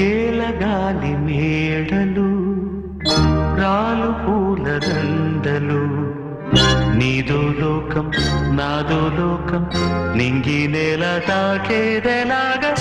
ఏలగాలి మేడలు రాలు పూల దండలు నీదో లోకం నాదో లోకం నింగి నేల తాకేదెలాగా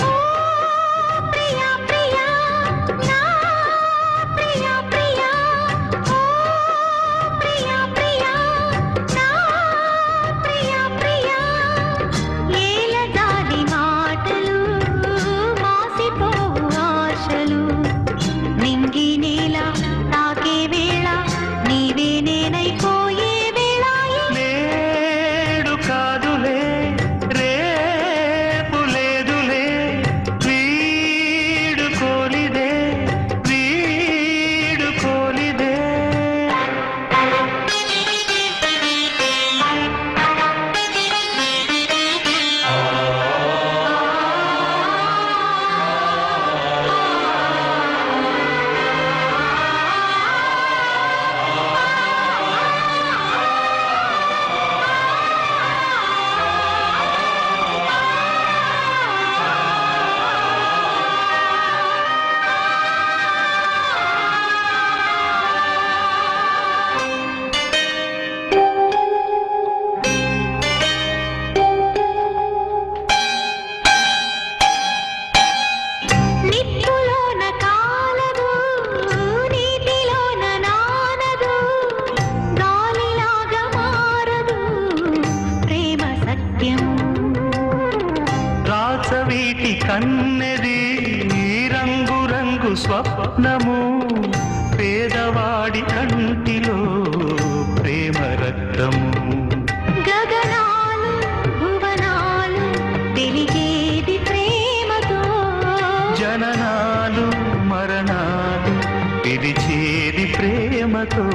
వీటి కన్నెది రంగు రంగు స్వప్నము పేదవాడి కంటిలో ప్రేమ రక్తము గగనాలు భువనాలు తెలిగేది ప్రేమతో జననాలు మరణాలు పిలిచేది ప్రేమతో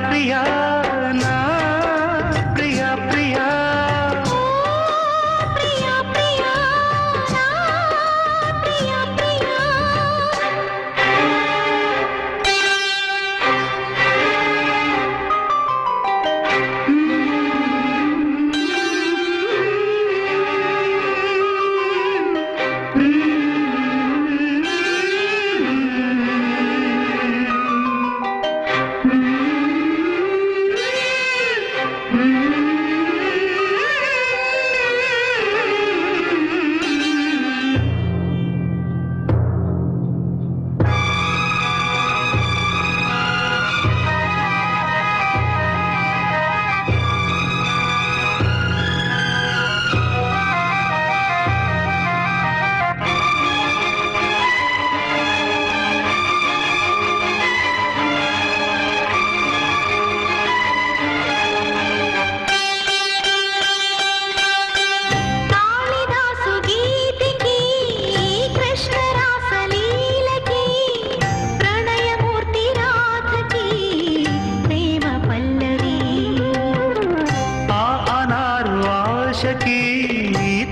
ప్రియా నా ప్రియా ప్రియా ప్రియా ప్రియా నా ప్రియా ప్రియా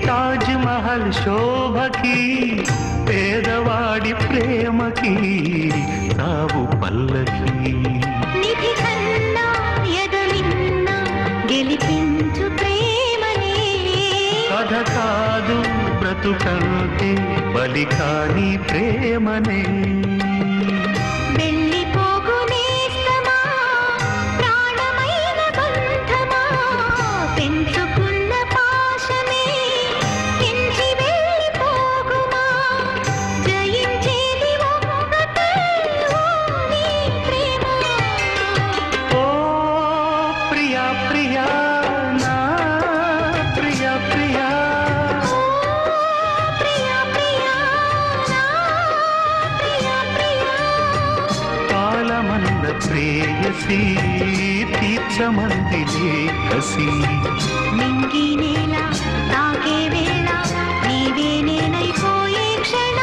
తాజ్ మహల్ శోభకి పేదవాడి ప్రేమకి తావు పల్లకి నిధి కన్నా ఎదలిన్నా గెలిపించు ప్రేమనే కథ కాదు బ్రతుకంటే బలి కాని ప్రేమనే ప్రేయసి తీర్చమందిలే కసి మింగి నేల తాకే వేళ నీవే నేనైపోయే క్షణ